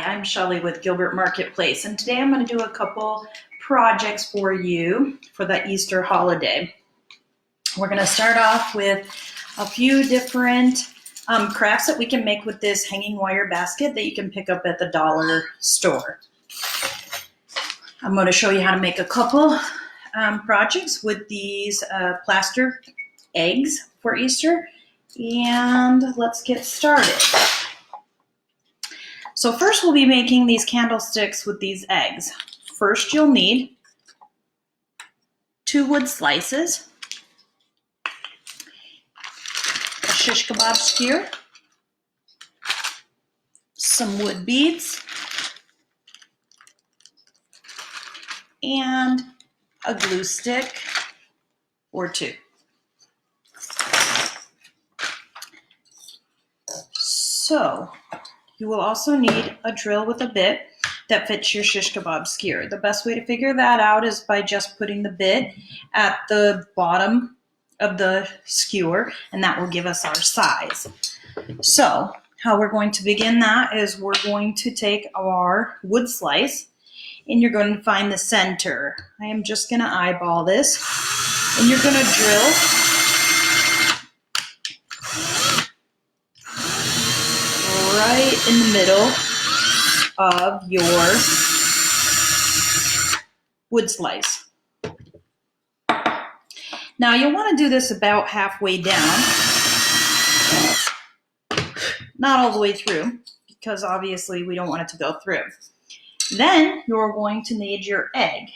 I'm Shelly with Gilbert Marketplace, and today I'm going to do a couple projects for you for the Easter holiday. We're going to start off with a few different crafts that we can make with this hanging wire basket that you can pick up at the dollar store. I'm going to show you how to make a couple projects with these plaster eggs for Easter, and let's get started. So first we'll be making these candlesticks with these eggs. First you'll need 2 wood slices, a shish kebab skewer, some wood beads, and a glue stick or 2. So you will also need a drill with a bit that fits your shish kebab skewer. The best way to figure that out is by just putting the bit at the bottom of the skewer, and that will give us our size. So how we're going to begin that is we're going to take our wood slice and you're going to find the center. I am just going to eyeball this, and you're going to drill right in the middle of your wood slice. Now you'll want to do this about halfway down, not all the way through, because obviously we don't want it to go through. Then you're going to need your egg.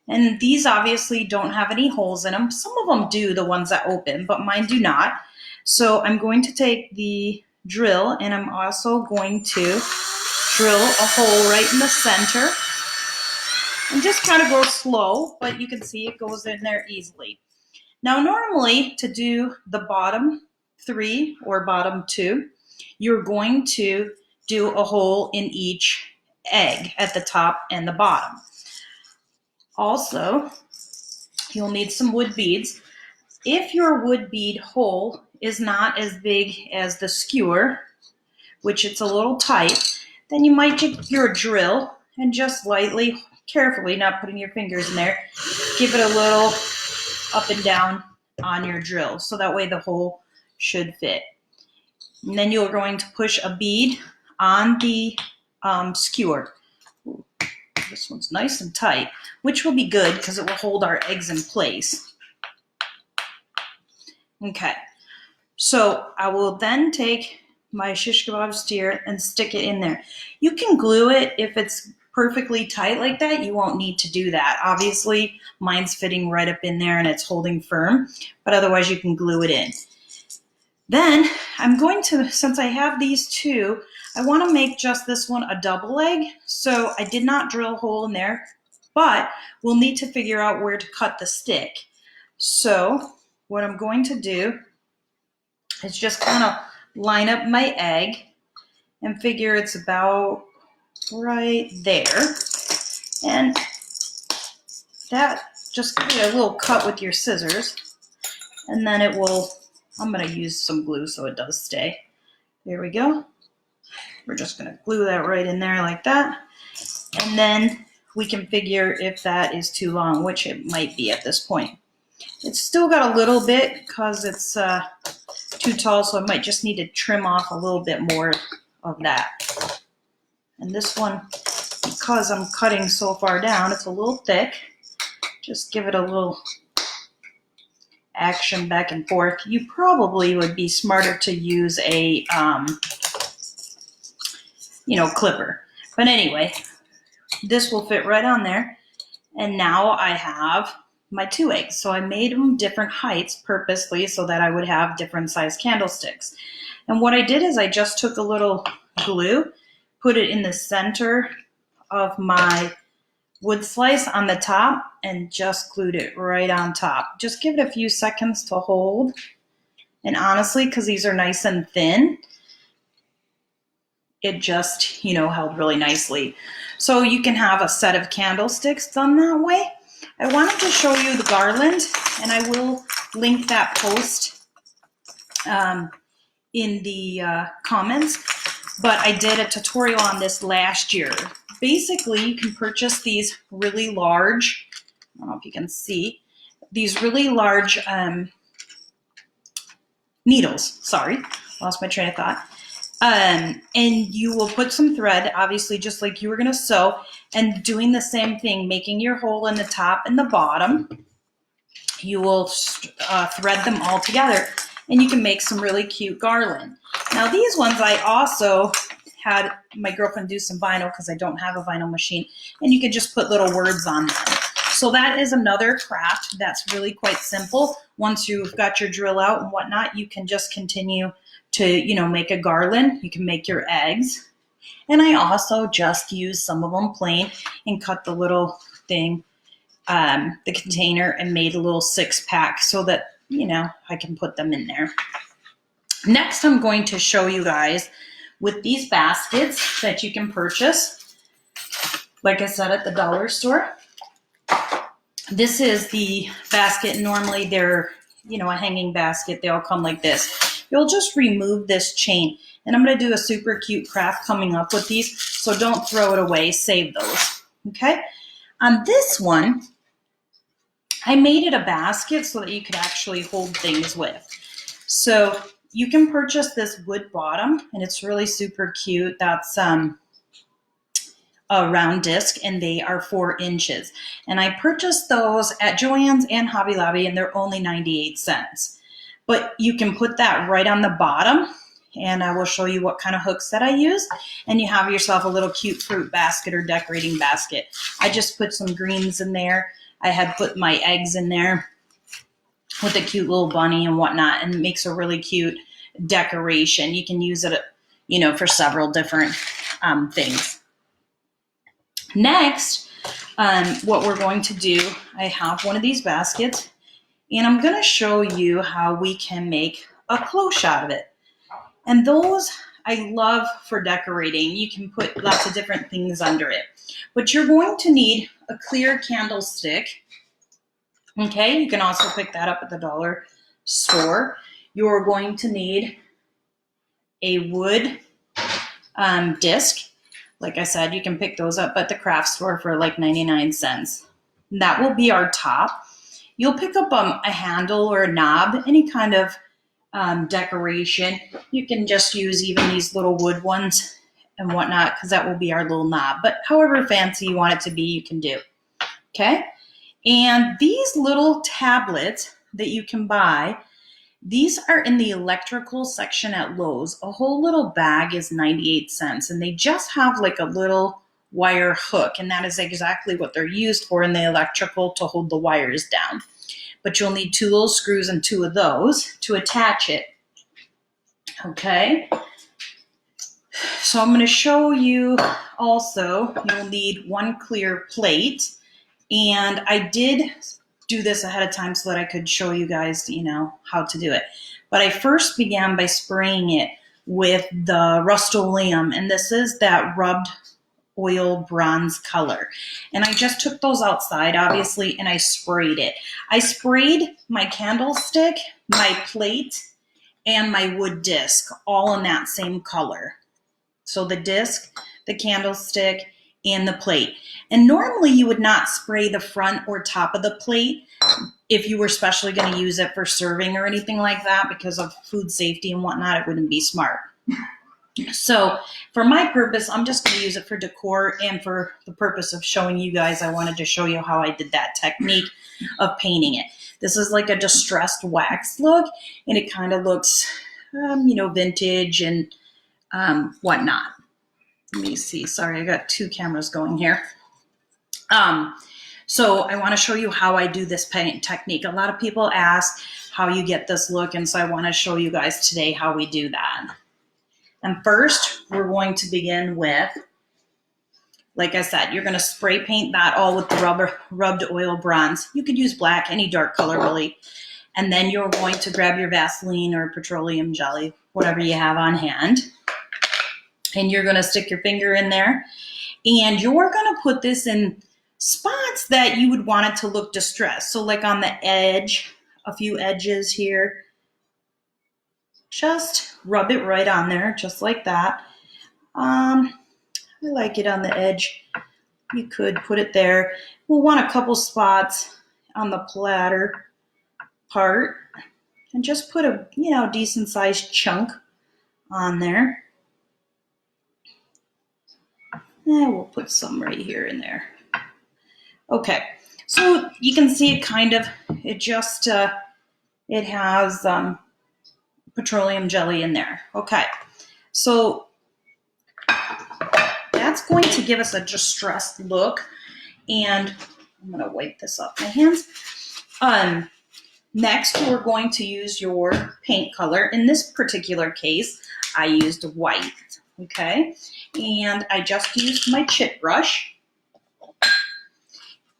And these obviously don't have any holes in them. Some of them do, the ones that open, but mine do not. So I'm going to take the drill, and I'm also going to drill a hole right in the center and just kind of go slow, but you can see it goes in there easily. Now normally to do the bottom 3 or bottom 2, you're going to do a hole in each egg at the top and the bottom. Also, you'll need some wood beads. If your wood bead hole is not as big as the skewer, which it's a little tight, then you might take your drill and just lightly, carefully, not putting your fingers in there, give it a little up and down on your drill, so that way the hole should fit. And then you're going to push a bead on the skewer. Ooh, this one's nice and tight, which will be good because it will hold our eggs in place. Okay. So I will then take my shish kebab skewer and stick it in there. You can glue it if it's perfectly tight like that. You won't need to do that. Obviously, mine's fitting right up in there and it's holding firm, but otherwise you can glue it in. Then I'm going to, since I have these 2, I want to make just this one a double egg. So I did not drill a hole in there, but we'll need to figure out where to cut the stick. So what I'm going to do is just kind of line up my egg and figure it's about right there. And that, just give it a little cut with your scissors, and then it will, I'm going to use some glue so it does stay. There we go. We're just going to glue that right in there like that. And then we can figure if that is too long, which it might be at this point. It's still got a little bit because it's too tall, so I might just need to trim off a little bit more of that. And this one, because I'm cutting so far down, it's a little thick. Just give it a little action back and forth. You probably would be smarter to use a, clipper. But anyway, this will fit right on there. And now I have my 2 eggs. So I made them different heights purposely so that I would have different size candlesticks. And what I did is I just took a little glue, put it in the center of my wood slice on the top, and just glued it right on top. Just give it a few seconds to hold. And honestly, because these are nice and thin, it just, held really nicely. So you can have a set of candlesticks done that way. I wanted to show you the garland, and I will link that post in the comments. but I did a tutorial on this last year. Basically, you can purchase these really large, I don't know if you can see, these really large needles. Sorry, lost my train of thought. And you will put some thread, obviously, just like you were going to sew, and doing the same thing, making your hole in the top and the bottom. You will thread them all together, and you can make some really cute garland. Now, these ones I also had my girlfriend do some vinyl because I don't have a vinyl machine, and you can just put little words on them. So that is another craft that's really quite simple. Once you've got your drill out and whatnot, you can just continue to, make a garland. You can make your eggs. And I also just use some of them plain and cut the little thing, the container, and made a little 6-pack so that, I can put them in there. Next, I'm going to show you guys with these baskets that you can purchase, like I said, at the dollar store. This is the basket. Normally they're, a hanging basket. They all come like this. You'll just remove this chain. And I'm going to do a super cute craft coming up with these. So don't throw it away. Save those. Okay. On this one, I made it a basket so that you could actually hold things with. So you can purchase this wood bottom, and it's really super cute. That's a round disc, and they are 4 inches. And I purchased those at Joann's and Hobby Lobby, and they're only 98 cents. But you can put that right on the bottom, and I will show you what kind of hooks that I use. And you have yourself a little cute fruit basket or decorating basket. I just put some greens in there. I had put my eggs in there with a cute little bunny and whatnot, and it makes a really cute decoration. You can use it, for several different things. Next, what we're going to do, I have one of these baskets, and I'm going to show you how we can make a cloche out of it. And those I love for decorating. You can put lots of different things under it. But you're going to need a clear candlestick. Okay, you can also pick that up at the dollar store. You're going to need a wood disc. Like I said, you can pick those up at the craft store for like 99 cents. That will be our top. You'll pick up a handle or a knob, any kind of decoration. You can just use even these little wood ones and whatnot, because that will be our little knob. But however fancy you want it to be, you can do. Okay? And these little tablets that you can buy, these are in the electrical section at Lowe's. A whole little bag is 98 cents, and they just have like a little wire hook, and that is exactly what they're used for in the electrical, to hold the wires down. But you'll need 2 little screws and 2 of those to attach it. Okay? So I'm going to show you also, you'll need 1 clear plate, and I did do this ahead of time so that I could show you guys, how to do it. But I first began by spraying it with the Rust-Oleum, and this is that rubbed oil bronze color. And I just took those outside, obviously, and I sprayed it. I sprayed my candlestick, my plate, and my wood disc all in that same color. So the disc, the candlestick, and the plate. And normally you would not spray the front or top of the plate if you were especially going to use it for serving or anything like that, because of food safety and whatnot. It wouldn't be smart. So for my purpose, I'm just going to use it for decor, and for the purpose of showing you guys, I wanted to show you how I did that technique of painting it. This is like a distressed wax look, and it kind of looks, vintage and whatnot. Let me see. Sorry, I got 2 cameras going here. So I want to show you how I do this paint technique. A lot of people ask how you get this look, and so I want to show you guys today how we do that. And first, we're going to begin with, like I said, you're going to spray paint that all with the rubbed oil bronze. You could use black, any dark color really. And then you're going to grab your Vaseline or petroleum jelly, whatever you have on hand. And you're going to stick your finger in there. And you're going to put this in spots that you would want it to look distressed. So like on the edge, a few edges here. Just rub it right on there, just like that. I like it on the edge. You could put it there. We'll want a couple spots on the platter part and just put a, decent sized chunk on there. And we'll put some right here and there. Okay, so you can see it has petroleum jelly in there. Okay, so that's going to give us a distressed look. And I'm going to wipe this off my hands. Next, we're going to use your paint color. In this particular case, I used white, okay? And I just used my chip brush.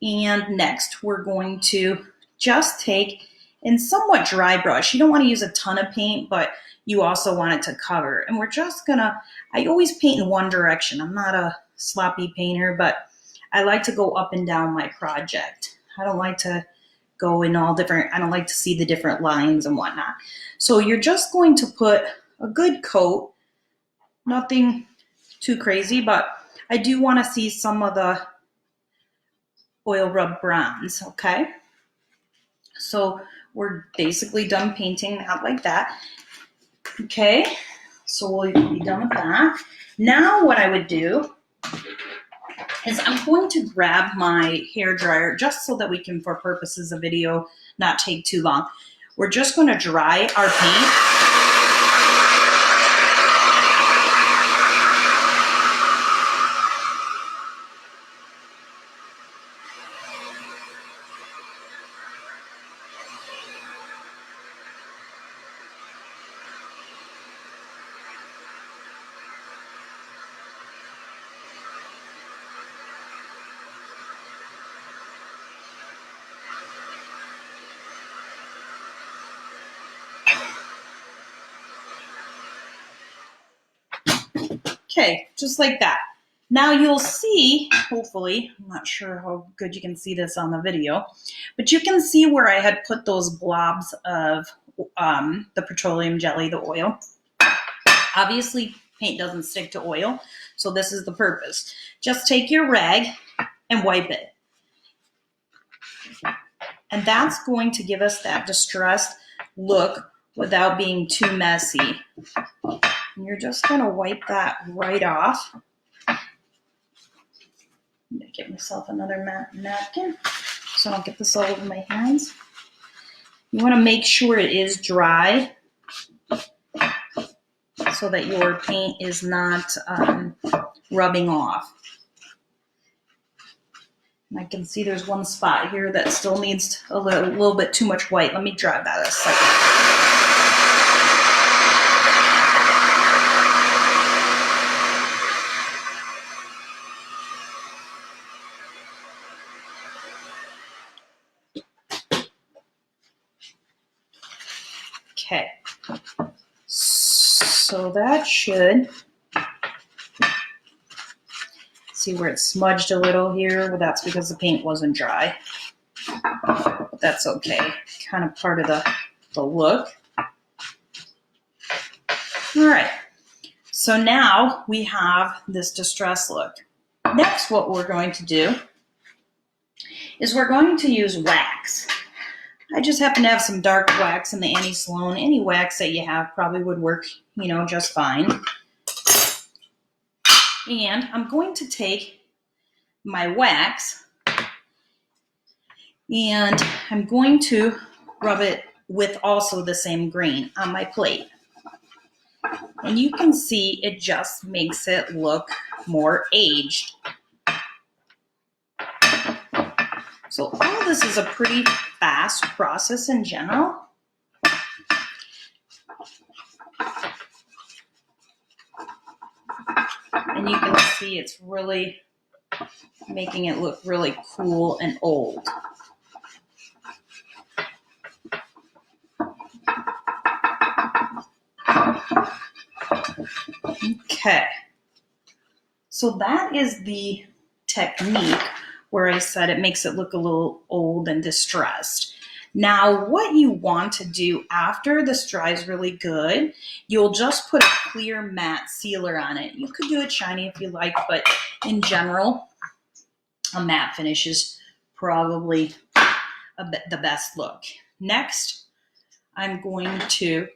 And next, we're going to just take a somewhat dry brush. You don't want to use a ton of paint, but you also want it to cover. And we're just gonna, I always paint in one direction. I'm not a sloppy painter, but I like to go up and down my project. I don't like to go in all different, I don't like to see the different lines and whatnot. So you're just going to put a good coat, nothing too crazy, but I do want to see some of the oil rub bronze, okay? So we're basically done painting that like that. Okay, so we'll be done with that. Now what I would do is I'm going to grab my hair dryer just so that we can, for purposes of video, not take too long. We're just going to dry our paint. Okay, just like that. Now you'll see, hopefully, I'm not sure how good you can see this on the video, but you can see where I had put those blobs of the petroleum jelly, the oil. Obviously, paint doesn't stick to oil, so this is the purpose. Just take your rag and wipe it. And that's going to give us that distressed look without being too messy. And you're just going to wipe that right off. I'm going to get myself another napkin so I don't get this all over my hands. You want to make sure it is dry so that your paint is not rubbing off. And I can see there's one spot here that still needs a little bit too much white. Let me dry that a second. Okay, so that should, see where it smudged a little here, but that's because the paint wasn't dry. But that's okay, kind of part of the look. All right, so now we have this distress look. Next, what we're going to do is we're going to use wax. I just happen to have some dark wax in the Annie Sloan. Any wax that you have probably would work, just fine. And I'm going to take my wax and I'm going to rub it with also the same grain on my plate. And you can see it just makes it look more aged. So all this is a pretty fast process in general. And you can see it's really making it look really cool and old. Okay. So that is the technique where I said it makes it look a little old and distressed. Now, what you want to do after this dries really good, you'll just put a clear matte sealer on it. You could do it shiny if you like, but in general, a matte finish is probably the best look. Next, I'm going to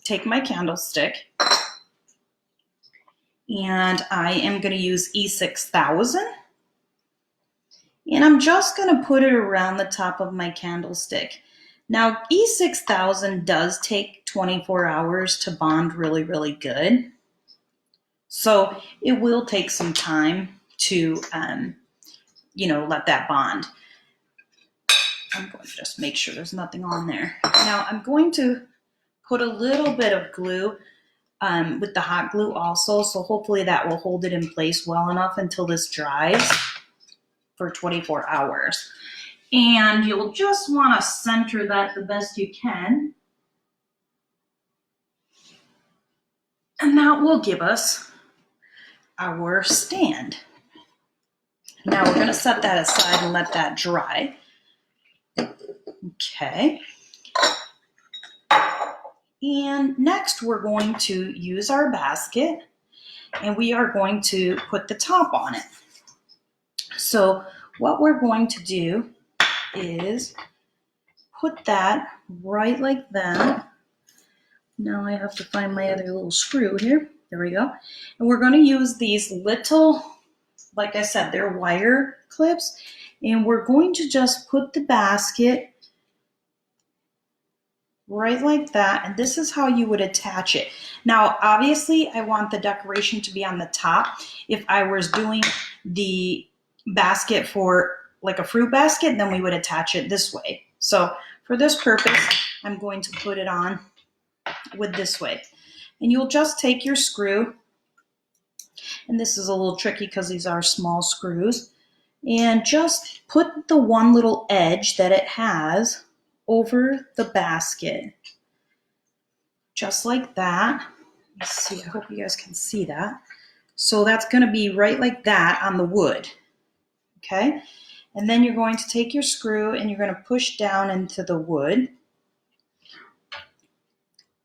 take my candlestick and I am going to use E6000. And I'm just going to put it around the top of my candlestick. Now, E6000 does take 24 hours to bond really, really good. So it will take some time to, let that bond. I'm going to just make sure there's nothing on there. Now, I'm going to put a little bit of glue with the hot glue also. So hopefully that will hold it in place well enough until this dries for 24 hours. And you'll just want to center that the best you can. And that will give us our stand. Now we're going to set that aside and let that dry. Okay. And next we're going to use our basket and we are going to put the top on it. So what we're going to do is put that right like that. Now I have to find my other little screw here. There we go. And we're going to use these little, like I said, they're wire clips. And we're going to just put the basket right like that. And this is how you would attach it. Now, obviously, I want the decoration to be on the top. If I was doing the basket for like a fruit basket, then we would attach it this way. So for this purpose, I'm going to put it on with this way. And you'll just take your screw, and this is a little tricky because these are small screws, and just put the one little edge that it has over the basket. Just like that. Let's see, I hope you guys can see that. So that's going to be right like that on the wood. Okay? And then you're going to take your screw and you're going to push down into the wood.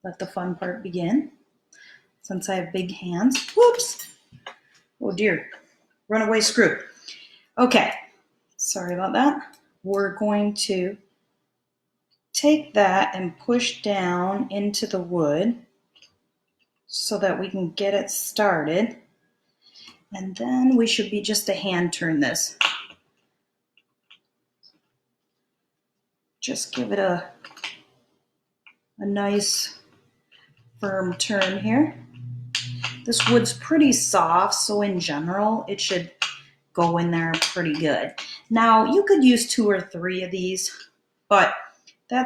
Let the fun part begin. Since I have big hands. Whoops! Oh dear. Runaway screw. Okay. Sorry about that. We're going to take that and push down into the wood so that we can get it started. And then we should be just a hand turn this. Just give it a nice firm turn here. This wood's pretty soft, so in general, it should go in there pretty good. Now, you could use 2 or 3 of these, but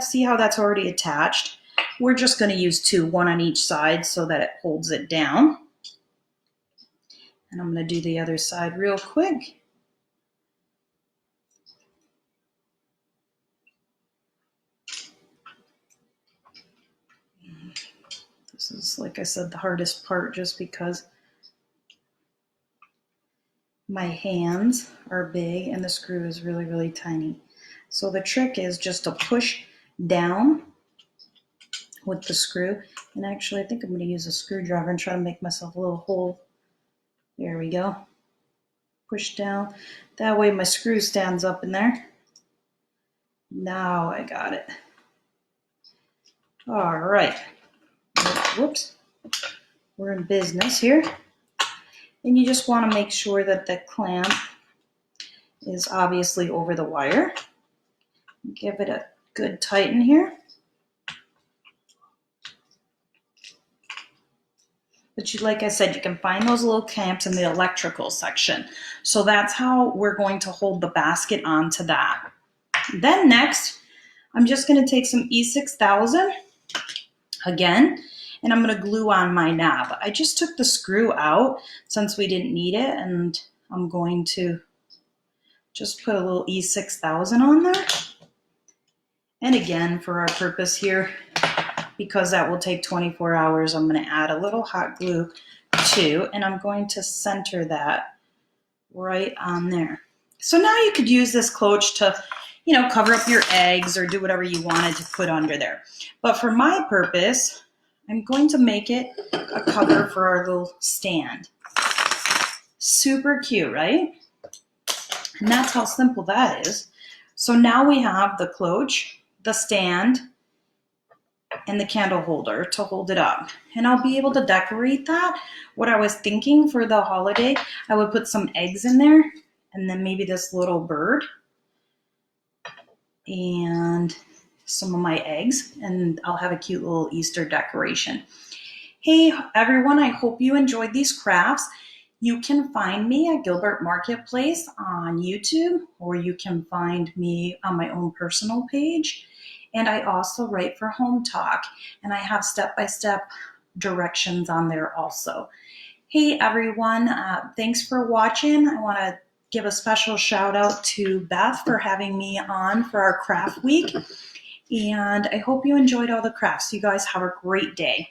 see how that's already attached? We're just going to use 2, one on each side so that it holds it down. And I'm going to do the other side real quick. This is, like I said, the hardest part just because my hands are big and the screw is really, really tiny. So the trick is just to push down with the screw. And actually, I think I'm going to use a screwdriver and try to make myself a little hole. There we go. Push down. That way my screw stands up in there. Now I got it. All right. Whoops. We're in business here. And you just want to make sure that the clamp is obviously over the wire. Give it a good tighten here. But like I said, you can find those little clamps in the electrical section. So that's how we're going to hold the basket onto that. Then next, I'm just going to take some E6000 again, and I'm going to glue on my knob. I just took the screw out since we didn't need it, and I'm going to just put a little E6000 on there. And again, for our purpose here, because that will take 24 hours, I'm going to add a little hot glue too, and I'm going to center that right on there. So now you could use this cloche to, cover up your eggs or do whatever you wanted to put under there. But for my purpose, I'm going to make it a cover for our little stand. Super cute, right? And that's how simple that is. So now we have the cloche, the stand, and the candle holder to hold it up. And I'll be able to decorate that. What I was thinking for the holiday, I would put some eggs in there and then maybe this little bird and some of my eggs, and I'll have a cute little Easter decoration. Hey everyone, I hope you enjoyed these crafts. You can find me at Gilbert Marketplace on YouTube, or you can find me on my own personal page. And I also write for Home Talk, and I have step-by-step directions on there also. Hey everyone, thanks for watching. I want to give a special shout out to Beth for having me on for our craft week. And I hope you enjoyed all the crafts. You guys have a great day.